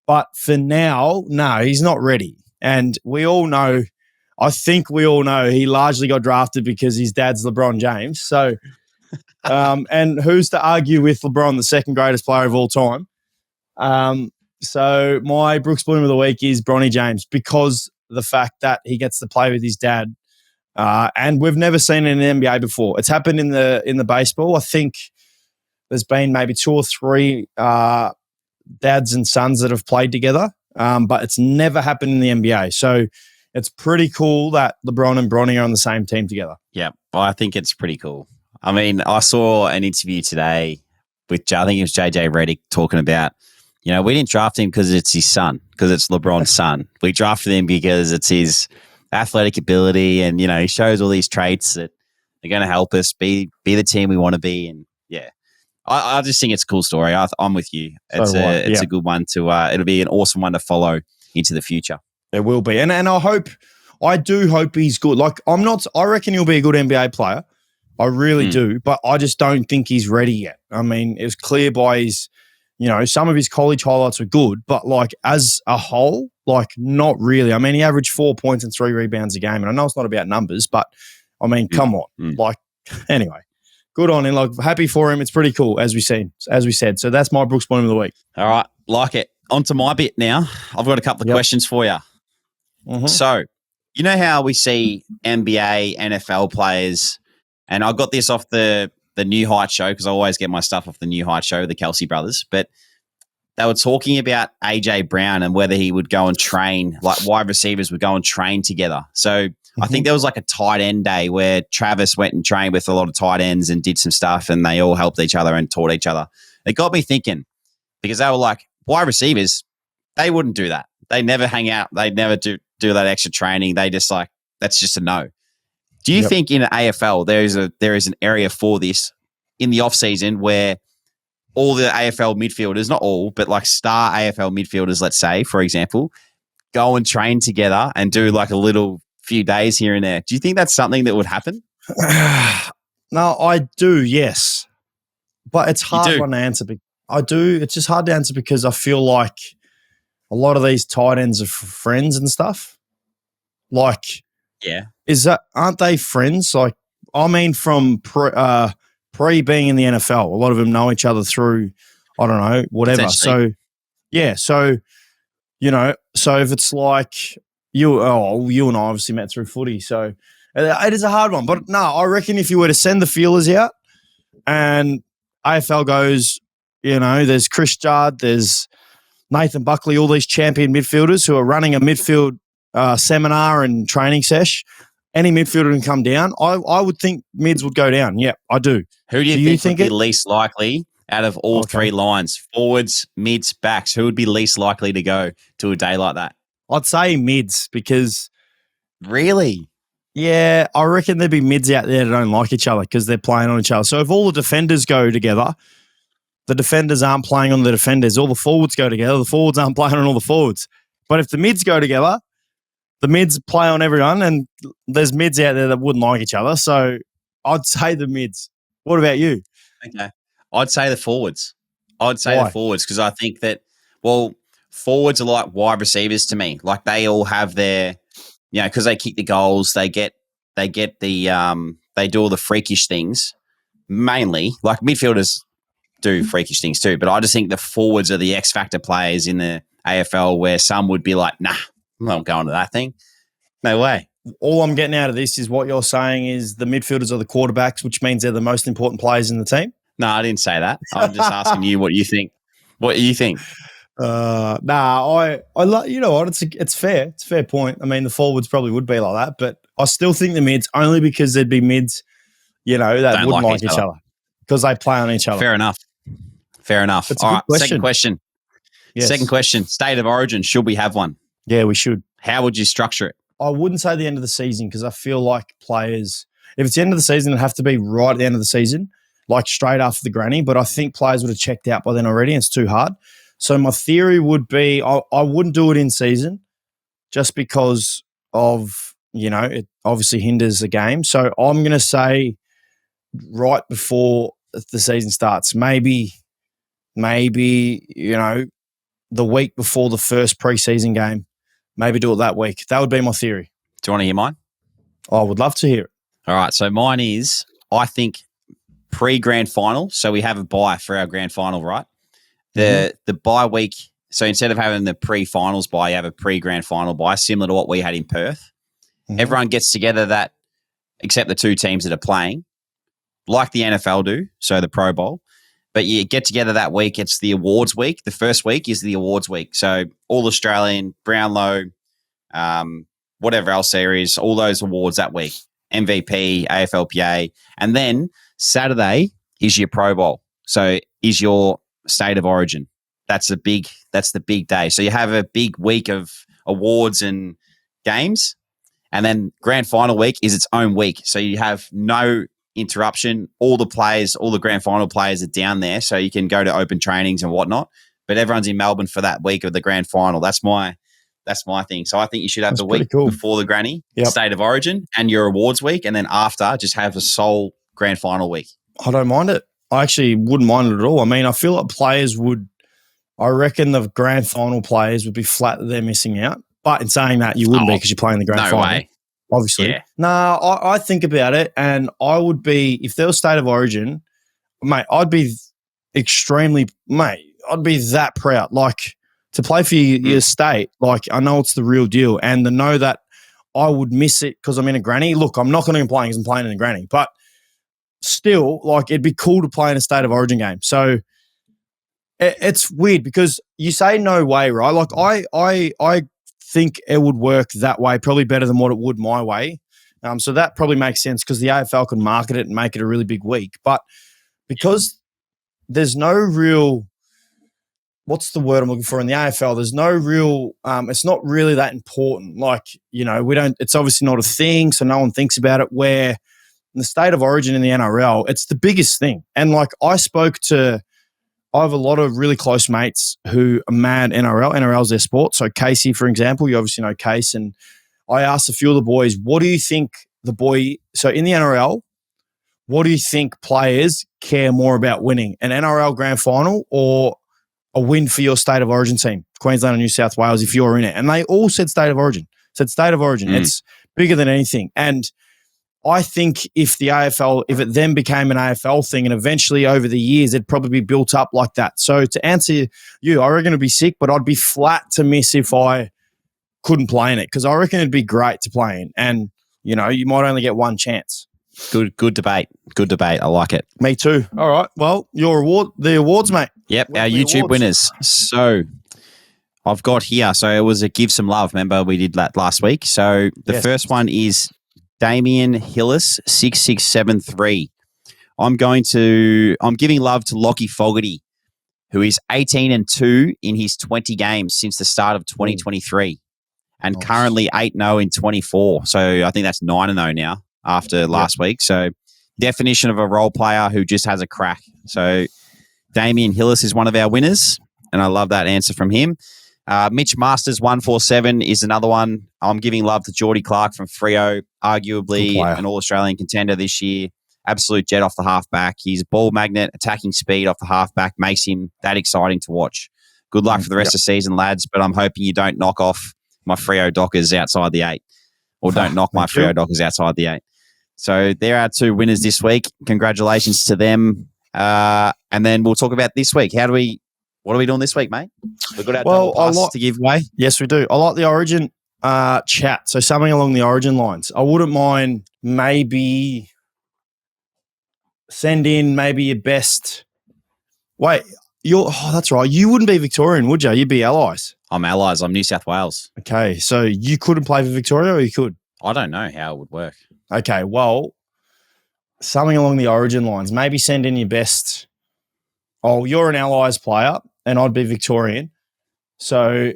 But for now, no, he's not ready. And we all know, he largely got drafted because his dad's LeBron James. So, and who's to argue with LeBron, the second greatest player of all time? So my Brookes Bloom of the Week is Bronny James because the fact that he gets to play with his dad. And we've never seen it in the NBA before. It's happened in the baseball. I think there's been maybe 2 or 3 dads and sons that have played together, but it's never happened in the NBA. So it's pretty cool that LeBron and Bronny are on the same team together. Yeah, well, I think it's pretty cool. I mean, I saw an interview today with, I think it was JJ Redick talking about, we didn't draft him because it's his son, because it's LeBron's son. We drafted him because it's his athletic ability and, he shows all these traits that are going to help us be the team we want to be. And, yeah, I just think it's a cool story. I'm with you. It's a good one to it'll be an awesome one to follow into the future. It will be. And I do hope he's good. Like, I reckon he'll be a good NBA player. I really do, but I just don't think he's ready yet. I mean, it was clear by his, some of his college highlights were good, but like as a whole, like not really. I mean, he averaged 4 points and 3 rebounds a game. And I know it's not about numbers, but I mean, come on. Like, anyway, good on him. Like, happy for him. It's pretty cool, as we said. So that's my Brookes Bloom of the Week. All right. Like it. On to my bit now. I've got a couple of questions for you. Mm-hmm. So, how we see NBA, NFL players, and I got this off the the New Height show, because I always get my stuff off the New Height show, the Kelsey brothers, but they were talking about AJ Brown and whether he would go and train, like wide receivers would go and train together. So I think there was like a tight end day where Travis went and trained with a lot of tight ends and did some stuff, and they all helped each other and taught each other. It got me thinking, because they were like, wide receivers, they wouldn't do that. They never hang out. They never do that extra training. They just like, that's just a no. Do you think in an AFL there is an area for this in the off season where all the AFL midfielders, not all, but like star AFL midfielders, let's say, for example, go and train together and do like a little few days here and there? Do you think that's something that would happen? No, I do, yes. But it's hard one to answer. I do. It's just hard to answer because I feel like a lot of these tight ends are friends and stuff. Like, aren't they friends? Like, I mean, from pre being in the NFL, a lot of them know each other through, I don't know, whatever. So, so, so if it's like you and I obviously met through footy. So it is a hard one. But no, I reckon if you were to send the feelers out and AFL goes, there's Chris Judd, there's Nathan Buckley, all these champion midfielders who are running a midfield seminar and training sesh, any midfielder can come down. I would think mids would go down. Yeah, I do. Who do you think would be least likely out of all three lines? Forwards, mids, backs. Who would be least likely to go to a day like that? I'd say mids because... Really? Yeah, I reckon there'd be mids out there that don't like each other because they're playing on each other. So if all the defenders go together, the defenders aren't playing on the defenders. All the forwards go together. The forwards aren't playing on all the forwards. But if the mids go together, the mids play on everyone, and there's mids out there that wouldn't like each other. So I'd say the mids. What about you? Okay. I'd say the forwards. The forwards because I think that, forwards are like wide receivers to me. Like they all have their, because they kick the goals, they get the, they do all the freakish things mainly. Like midfielders do freakish things too, but I just think the forwards are the X factor players in the AFL where some would be like, nah, I'm not going to that thing. No way. All I'm getting out of this is what you're saying is the midfielders are the quarterbacks, which means they're the most important players in the team. No, I didn't say that. I'm just asking you what you think. What do you think? I you know what? It's fair. It's a fair point. I mean, the forwards probably would be like that, but I still think the mids only because there'd be mids, that wouldn't like each other because they play on each other. Fair enough. That's all a right. good Second question. Yes. Second question. State of origin. Should we have one? Yeah, we should. How would you structure it? I wouldn't say the end of the season because I feel like players, if it's the end of the season, it'd have to be right at the end of the season, like straight after the granny. But I think players would have checked out by then already and it's too hard. So my theory would be I wouldn't do it in season just because of, it obviously hinders the game. So I'm going to say right before the season starts, maybe, the week before the first preseason game, maybe do it that week. That would be my theory. Do you want to hear mine? I would love to hear it. All right. So mine is, I think, pre-grand final. So we have a bye for our grand final, right? The bye week. So instead of having the pre-finals bye, you have a pre-grand final bye, similar to what we had in Perth. Mm-hmm. Everyone gets together except the two teams that are playing, like the NFL do, so the Pro Bowl. But you get together that week. It's the awards week. The first week is the awards week. So all Australian, Brownlow, whatever else there is, all those awards that week. MVP, AFLPA. And then Saturday is your Pro Bowl. So is your state of origin. That's the big day. So you have a big week of awards and games. And then grand final week is its own week. So you have no interruption. All the players, all the grand final players are down there, so you can go to open trainings and whatnot. But everyone's in Melbourne for that week of the grand final. That's my thing. So I think you should have the week before the granny, state of origin, and your awards week, and then after just have a sole grand final week. I don't mind it. I actually wouldn't mind it at all. I mean, I feel like players would. I reckon the grand final players would be flat that they're missing out. But in saying that, you wouldn't be because you're playing the grand final. Way. Obviously. Yeah. Nah, I think about it and I would be, if there was state of origin, mate, I'd be I'd be that proud. Like to play for your state, like I know it's the real deal and to know that I would miss it because I'm in a granny. Look, I'm not going to complain because I'm playing in a granny, but still, like, it'd be cool to play in a State of Origin game. So it's weird because you say no way, right? Like, I think it would work that way probably better than what it would my way. So that probably makes sense because the AFL can market it and make it a really big week. But because there's no real, what's the word I'm looking for in the AFL? There's no real, it's not really that important. Like, it's obviously not a thing, so no one thinks about it. Where in the State of Origin in the NRL, it's the biggest thing. And like, I have a lot of really close mates who are mad NRL. NRL's their sport. So Casey, for example, you obviously know Case. And I asked a few of the boys, what do you think so in the NRL, what do you think players care more about winning? An NRL grand final or a win for your State of Origin team, Queensland or New South Wales, if you're in it? And they all said State of Origin. It's bigger than anything. And I think if it then became an AFL thing and eventually over the years, it'd probably be built up like that. So to answer you, I reckon it'd be sick, but I'd be flat to miss if I couldn't play in it because I reckon it'd be great to play in. And, you might only get one chance. Good debate. Good debate. I like it. Me too. All right. Well, the awards, mate. Yep, our YouTube winners. So I've got here. So it was a Give Some Love. Remember we did that last week. So the first one is Damien Hillis 6673. I'm giving love to Lockie Fogarty, who is 18-2 in his 20 games since the start of 2023, and currently 8-0 in 24. So I think that's 9-0 now after last week. So definition of a role player who just has a crack. So Damien Hillis is one of our winners, and I love that answer from him. Mitch Masters 147 is another one. I'm giving love to Geordie Clark from Freo, arguably an All-Australian contender this year. Absolute jet off the halfback. His ball magnet, attacking speed off the halfback makes him that exciting to watch. Good luck for the rest of the season, lads, but I'm hoping you don't knock off my Freo Dockers outside the 8, or don't knock my Freo Dockers outside the 8. So there are 2 winners this week. Congratulations to them. And then we'll talk about this week. What are we doing this week, mate? We've got our double passes to give away. Yes, we do. I like the Origin chat. So something along the Origin lines. I wouldn't mind maybe send in your best. Wait, that's right. You wouldn't be Victorian, would you? You'd be Allies. I'm Allies. I'm New South Wales. Okay, so you couldn't play for Victoria, or you could? I don't know how it would work. Okay, well, something along the Origin lines. Maybe send in your best. Oh, you're an Allies player, and I'd be Victorian. So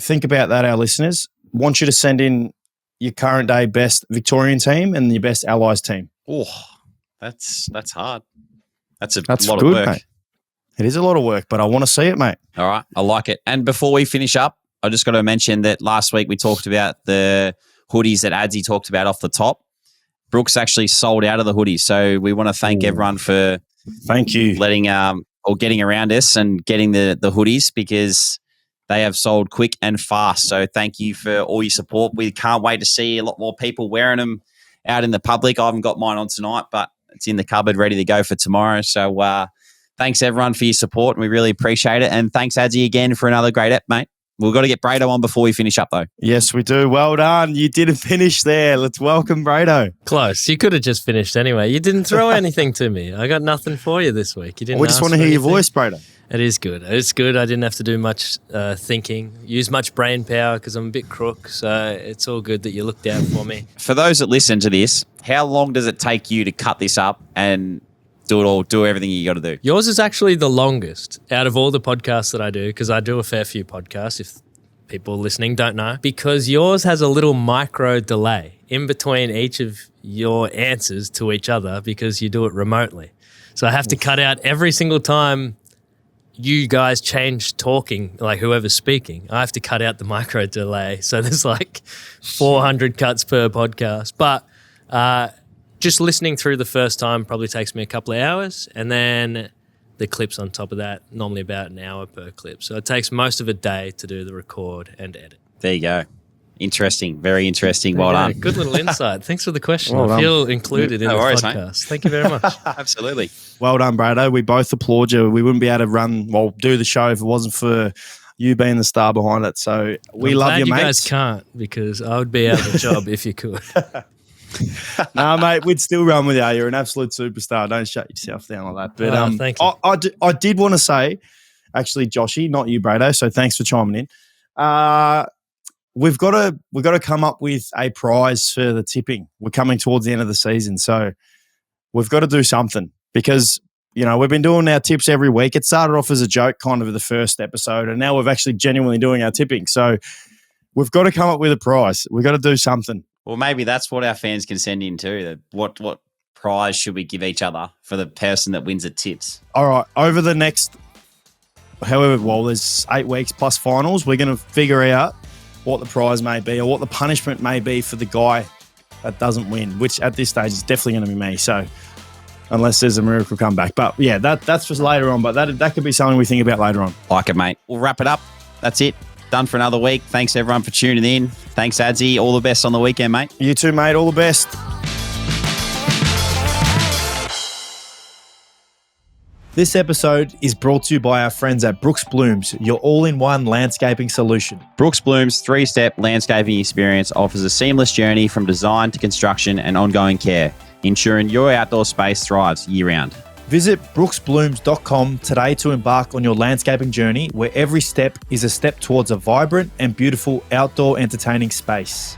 think about that, our listeners. Want you to send in your current day best Victorian team and your best Allies team. Oh, that's hard. That's a lot of work. Mate. It is a lot of work, but I want to see it, mate. All right, I like it. And before we finish up, I just got to mention that last week we talked about the hoodies that Adsy talked about off the top. Brooks actually sold out of the hoodies, so we want to thank everyone for letting or getting around us and getting the hoodies, because they have sold quick and fast. So thank you for all your support. We can't wait to see a lot more people wearing them out in the public. I haven't got mine on tonight, but it's in the cupboard ready to go for tomorrow. So thanks everyone for your support, and we really appreciate it. And thanks Adsy again for another great ep, mate. We've got to get Brado on before we finish up, though. Yes, we do. Well done. You didn't finish there. Let's welcome Brado. Close. You could have just finished anyway. You didn't throw anything to me. I got nothing for you this week. You didn't. We just want to hear your voice, Brado. It is good. It's good. I didn't have to do much thinking, use much brain power because I'm a bit crook. So it's all good that you looked out for me. For those that listen to this, how long does it take you to cut this up and do everything you got to do? Yours is actually the longest out of all the podcasts that I do, because I do a fair few podcasts, if people listening don't know, because yours has a little micro delay in between each of your answers to each other because you do it remotely. So I have to cut out every single time you guys change talking, like whoever's speaking. I have to cut out the micro delay. So there's like 400 cuts per podcast. But just listening through the first time probably takes me a couple of hours, and then the clips on top of that, normally about an hour per clip. So it takes most of a day to do the record and edit. There you go. Interesting. Very interesting. Well done. Good little insight. Thanks for the question. I feel included in the podcast. Mate. Thank you very much. Absolutely. Well done, Brado. We both applaud you. We wouldn't be able to do the show if it wasn't for you being the star behind it. So we love you, mate. You guys can't, because I would be out of a job if you could. No, mate, we'd still run with you. You're an absolute superstar. Don't shut yourself down like that. But thank you. I did want to say, actually, Joshy, not you, Brado. So thanks for chiming in. We've got to come up with a prize for the tipping. We're coming towards the end of the season, so we've got to do something because we've been doing our tips every week. It started off as a joke, kind of the first episode, and now we're actually genuinely doing our tipping. So we've got to come up with a prize. We've got to do something. Well, maybe that's what our fans can send in too. What prize should we give each other for the person that wins at tips? All right, over the next, there's 8 weeks plus finals, we're going to figure out what the prize may be or what the punishment may be for the guy that doesn't win, which at this stage is definitely going to be me. So unless there's a miracle comeback. But yeah, that's just later on. But that could be something we think about later on. Like it, mate. We'll wrap it up. That's it. Done for another week. Thanks, everyone, for tuning in. Thanks, Adzi. All the best on the weekend, mate. You too, mate. All the best. This episode is brought to you by our friends at Brookes Blooms, your all-in-one landscaping solution. Brookes Blooms' 3-step landscaping experience offers a seamless journey from design to construction and ongoing care, ensuring your outdoor space thrives year-round. Visit brooksblooms.com today to embark on your landscaping journey, where every step is a step towards a vibrant and beautiful outdoor entertaining space.